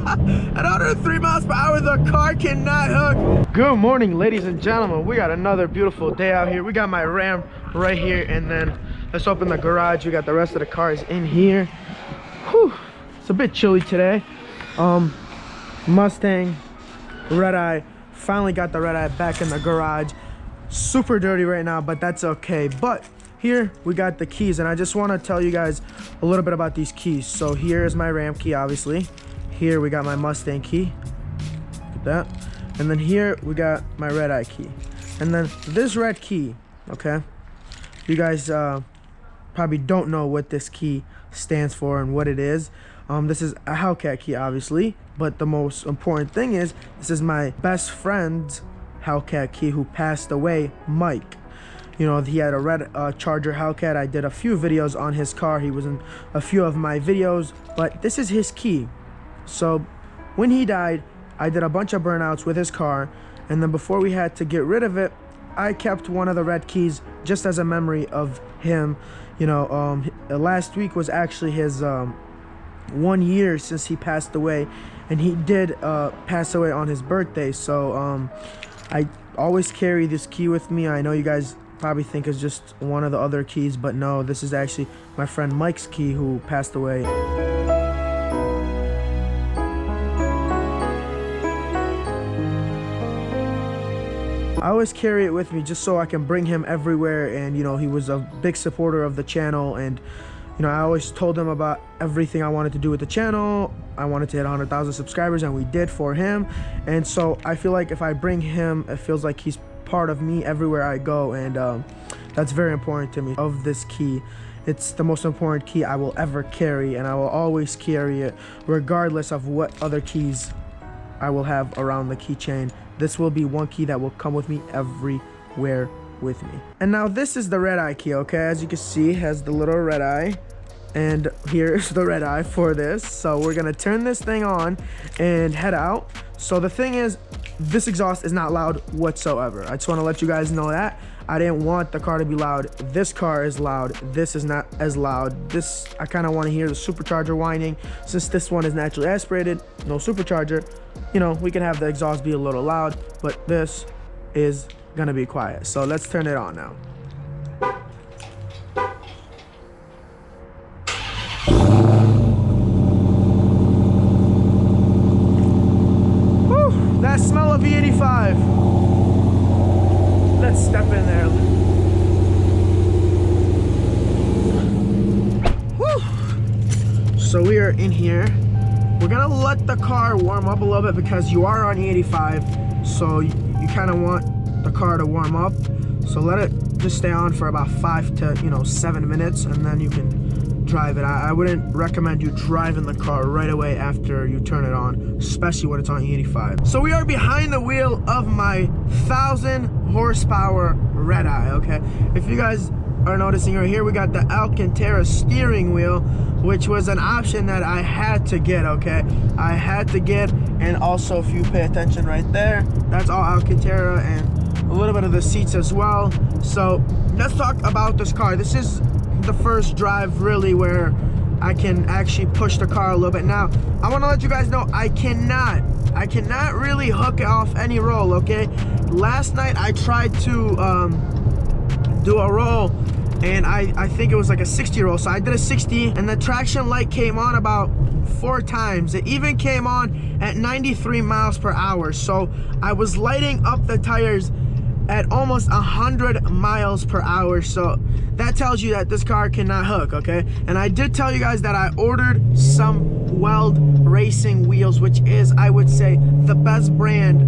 At under 3 miles per hour, the car cannot hook. Good morning, ladies and gentlemen. We got another beautiful day out here. We got my Ram right here, and then let's open the garage. We got the rest of the cars in here. Whew, it's a bit chilly today. Mustang Redeye, finally got the Redeye back in the garage. Super dirty right now, but that's okay. But here we got the keys, and I just want to tell you guys a little bit about these keys. So here is my Ram key, obviously. Here we got my Mustang key, look at that. And then here we got my Redeye key. And then this red key, okay, you guys probably don't know what this key stands for and what it is. This is a Hellcat key, obviously, but the most important thing is this is my best friend's Hellcat key who passed away, Mike. You know, he had a red Charger Hellcat. I did a few videos on his car. He was in a few of my videos, but this is his key. So when he died, I did a bunch of burnouts with his car, and then before we had to get rid of it, I kept one of the red keys just as a memory of him. You know, last week was actually his 1 year since he passed away, and he did pass away on his birthday. So I always carry this key with me. I know you guys probably think it's just one of the other keys, but no, this is actually my friend Mike's key who passed away. I always carry it with me just so I can bring him everywhere, and you know, he was a big supporter of the channel, and you know, I always told him about everything I wanted to do with the channel. I wanted to hit 100,000 subscribers, and we did for him. And so I feel like if I bring him, it feels like he's part of me everywhere I go, and that's very important to me. Of this key, it's the most important key I will ever carry, and I will always carry it regardless of what other keys I will have around the keychain. This will be one key that will come with me everywhere with me. And now this is the Redeye key, okay? As you can see, it has the little Redeye, and here's the Redeye for this. So we're gonna turn this thing on and head out. So the thing is, this exhaust is not loud whatsoever. I just want to let you guys know that. I didn't want the car to be loud. This car is loud. This is not as loud. This, I kind of want to hear the supercharger whining. Since this one is naturally aspirated, no supercharger, you know, we can have the exhaust be a little loud, but this is gonna be quiet. So let's turn it on now. Whew, that smell of E85. Let's step in there. Whew. So we are in here. We're gonna let the car warm up a little bit because you are on E85, so you kind of want the car to warm up. So let it just stay on for about 5 to 7 minutes, and then you can drive it. I wouldn't recommend you driving the car right away after you turn it on, especially when it's on E85. So we are behind the wheel of my 1,000 horsepower Redeye, okay? If you guys are noticing right here, we got the Alcantara steering wheel, which was an option that I had to get, okay? I had to get, and also if you pay attention right there, that's all Alcantara, and a little bit of the seats as well. So let's talk about this car. This is the first drive really where I can actually push the car a little bit. Now, I want to let you guys know I cannot really hook it off any roll, okay? Last night I tried to do a roll, and I think it was like a 60 roll. So I did a 60, and the traction light came on about 4 times. It even came on at 93 miles per hour. So I was lighting up the tires at almost 100 miles per hour. So that tells you that this car cannot hook, okay? And I did tell you guys that I ordered some Weld Racing wheels, which is, I would say, the best brand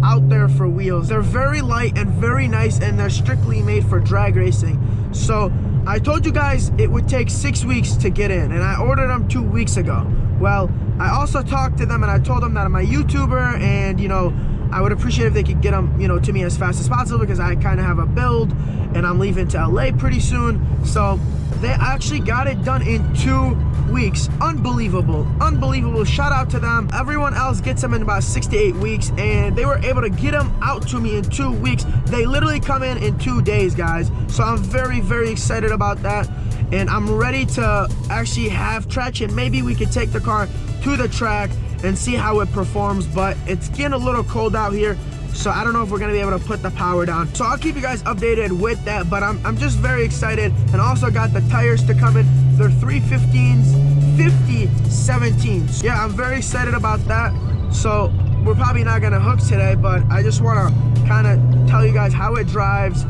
out there for wheels. They're very light and very nice, and they're strictly made for drag racing. So I told you guys it would take 6 weeks to get in, and I ordered them 2 weeks ago. Well, I also talked to them, and I told them that I'm a YouTuber, and you know, I would appreciate if they could get them, you know, to me as fast as possible, because I kind of have a build and I'm leaving to LA pretty soon. So they actually got it done in 2 weeks. Unbelievable, unbelievable. Shout out to them. Everyone else gets them in about 6 to 8 weeks, and they were able to get them out to me in 2 weeks. They literally come in 2 days, guys. So I'm very, very excited about that, and I'm ready to actually have traction. Maybe we could take the car to the track and see how it performs, but it's getting a little cold out here, so I don't know if we're gonna be able to put the power down. So I'll keep you guys updated with that, but I'm just very excited. And also got the tires to come in. They're 315s, 50 17s. Yeah, I'm very excited about that. So we're probably not gonna hook today, but I just wanna kind of tell you guys how it drives.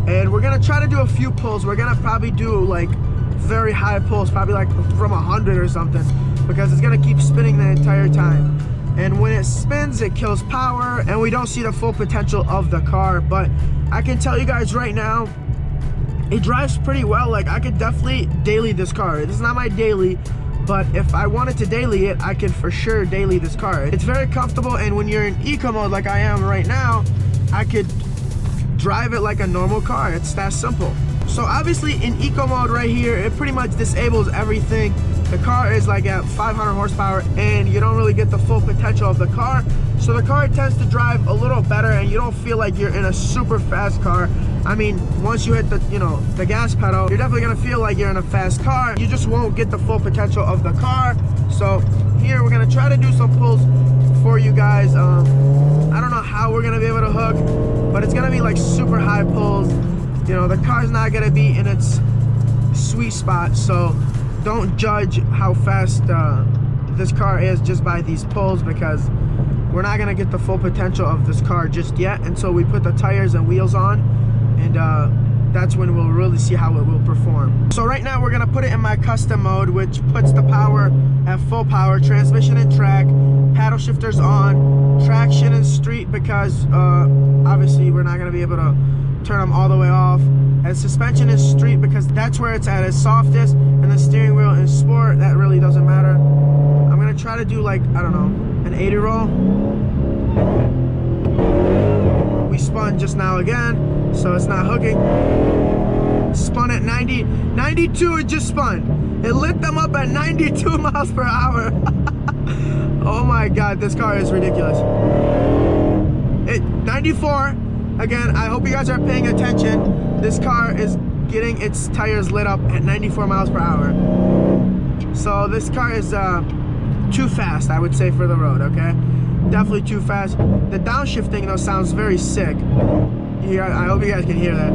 And we're gonna try to do a few pulls. We're gonna probably do like very high pulls, probably like from 100 or something, because it's gonna keep spinning the entire time. And when it spins, it kills power, and we don't see the full potential of the car. But I can tell you guys right now, it drives pretty well. Like, I could definitely daily this car. This is not my daily, but if I wanted to daily it, I can for sure daily this car. It's very comfortable, and when you're in eco mode like I am right now, I could drive it like a normal car. It's that simple. So obviously in eco mode right here, it pretty much disables everything. The car is like at 500 horsepower, and you don't really get the full potential of the car. So the car tends to drive a little better, and you don't feel like you're in a super fast car. I mean, once you hit the, the gas pedal, you're definitely gonna feel like you're in a fast car. You just won't get the full potential of the car. So here we're gonna try to do some pulls for you guys. I don't know how we're gonna be able to hook, but it's gonna be like super high pulls. The car's not gonna be in its sweet spot, so don't judge how fast this car is just by these pulls, because we're not gonna get the full potential of this car just yet until we put the tires and wheels on, and that's when we'll really see how it will perform. So right now we're gonna put it in my custom mode, which puts the power at full power, transmission and track, paddle shifters on, traction and street, because obviously we're not gonna be able to turn them all the way off, and suspension is street because that's where it's at its softest, and the steering wheel in sport, that really doesn't matter. I'm gonna try to do like, I don't know, an 80 roll. We spun just now again, so it's not hooking. Spun at 90, 92, it just spun. It lit them up at 92 miles per hour. Oh my God, this car is ridiculous. 94. Again, I hope you guys are paying attention. This car is getting its tires lit up at 94 miles per hour. So this car is too fast, I would say, for the road, okay? Definitely too fast. The downshifting, though, sounds very sick. Here, I hope you guys can hear that.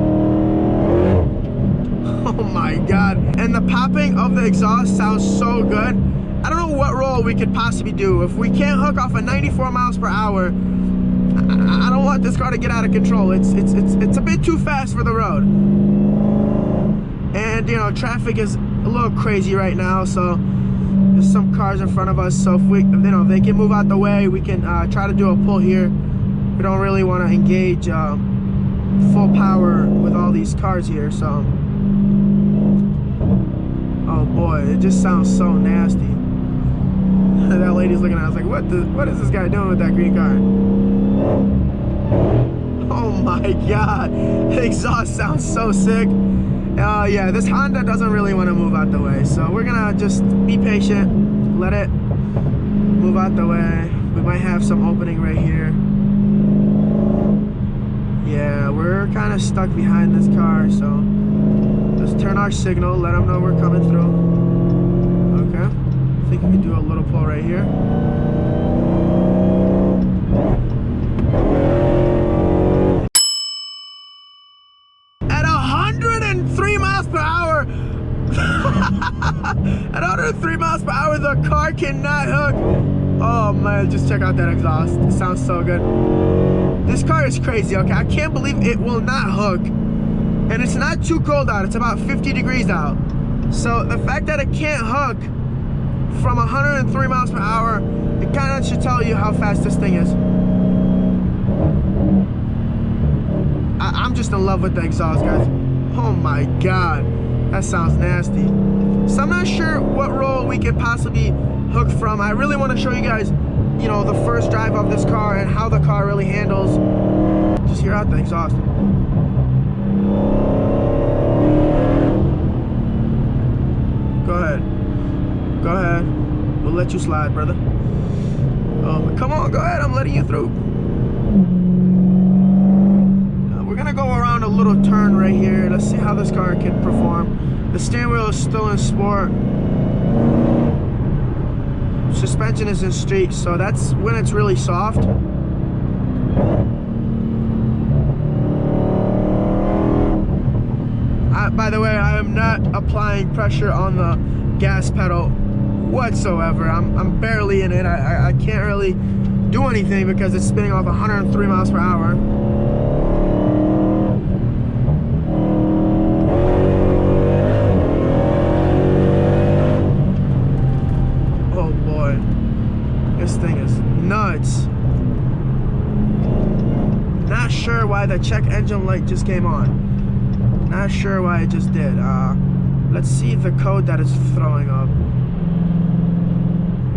Oh my God. And the popping of the exhaust sounds so good. I don't know what roll we could possibly do. If we can't hook off at 94 miles per hour, I don't want this car to get out of control. It's a bit too fast for the road. And traffic is a little crazy right now, so there's some cars in front of us. So if we, if they can move out the way, we can try to do a pull here. We don't really want to engage full power with all these cars here, so. Oh boy, it just sounds so nasty. That lady's looking at us like, what is this guy doing with that green car? Oh my God, the exhaust sounds so sick. Yeah, this Honda doesn't really want to move out the way, so we're gonna just be patient, let it move out the way. We might have some opening right here. Yeah, we're kind of stuck behind this car, so just turn our signal, let them know we're coming through. Okay, I think we can do a little pull right here. At 103 miles per hour, at 103 miles per hour, the car cannot hook. Oh man, just check out that exhaust. It sounds so good. This car is crazy, okay? I can't believe it will not hook. And it's not too cold out. It's about 50 degrees out. So the fact that it can't hook from 103 miles per hour, it kind of should tell you how fast this thing is. I'm just in love with the exhaust, guys. Oh my God, that sounds nasty. So I'm not sure what roll we could possibly hook from. I really want to show you guys, the first drive of this car and how the car really handles. Just hear out the exhaust. Go ahead. Go ahead. We'll let you slide, brother. Come on, go ahead. I'm letting you through. We're gonna go around a little turn right here. Let's see how this car can perform. The steering wheel is still in sport. suspension is in street, so that's when it's really soft. By the way, I am not applying pressure on the gas pedal whatsoever. I'm barely in it. I can't really do anything because it's spinning off 103 miles per hour. Oh boy, this thing is nuts. Not sure why the check engine light just came on. Not sure why it just did. Let's see the code that it's throwing up.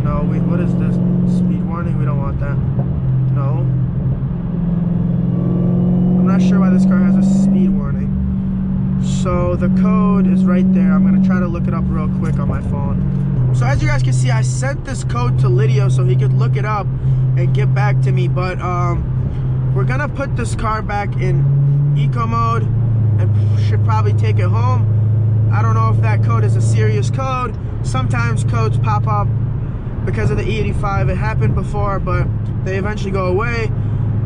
No, wait, what is this? Speed warning? We don't want that. No. I'm not sure why this car has a speed warning. So the code is right there. I'm gonna try to look it up real quick on my phone. So as you guys can see, I sent this code to Lydio so he could look it up and get back to me. But we're gonna put this car back in eco mode and should probably take it home. I don't know if that code is a serious code. Sometimes codes pop up because of the E85. It happened before, but they eventually go away.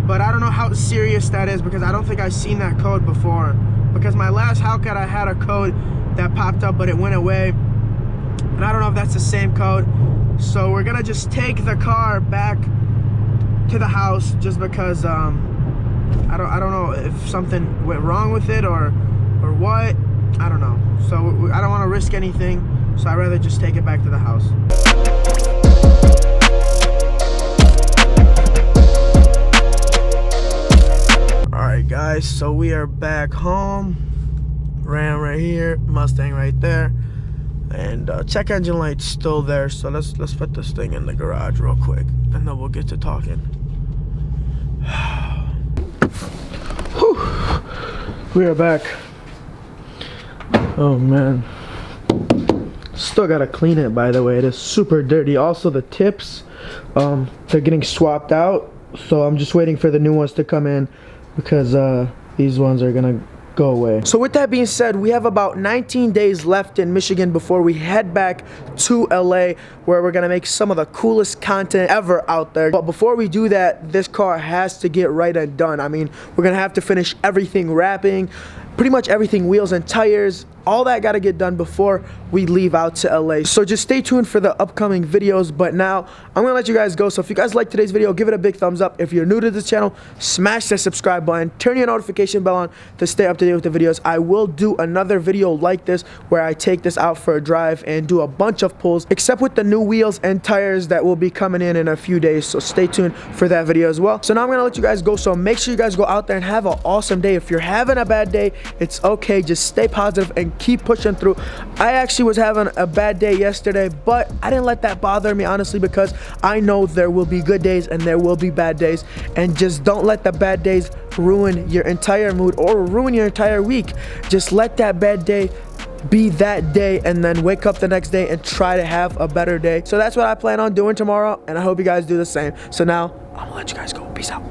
But I don't know how serious that is because I don't think I've seen that code before. Because my last Hellcat, I had a code that popped up, but it went away. And I don't know if that's the same code. So we're gonna just take the car back to the house just because I don't know if something went wrong with it or what. I don't know. So I don't want to risk anything, so I'd rather just take it back to the house. Alright guys, so we are back home. Ram right here, Mustang right there, and check engine light's still there. So let's put this thing in the garage real quick, and then we'll get to talking. We are back. Oh man, still gotta clean it, by the way. It is super dirty. Also the tips, they're getting swapped out, so I'm just waiting for the new ones to come in because these ones are gonna go away. So with that being said, we have about 19 days left in Michigan before we head back to LA, where we're gonna make some of the coolest content ever out there. But before we do that, this car has to get right and done. I mean, we're gonna have to finish everything wrapping, pretty much everything, wheels and tires, all that gotta get done before we leave out to LA. So just stay tuned for the upcoming videos. But now I'm gonna let you guys go. So if you guys like today's video, give it a big thumbs up. If you're new to this channel, smash that subscribe button, turn your notification bell on to stay up to date with the videos. I will do another video like this where I take this out for a drive and do a bunch of pulls, except with the new wheels and tires that will be coming in a few days. So stay tuned for that video as well. So now I'm gonna let you guys go. So make sure you guys go out there and have an awesome day. If you're having a bad day, it's okay. Just stay positive and keep pushing through. I actually was having a bad day yesterday, but I didn't let that bother me, honestly, because I know there will be good days and there will be bad days, and just don't let the bad days ruin your entire mood or ruin your entire week. Just let that bad day be that day, and then wake up the next day and try to have a better day. So that's what I plan on doing tomorrow, and I hope you guys do the same. So now I'm gonna let you guys go. Peace out.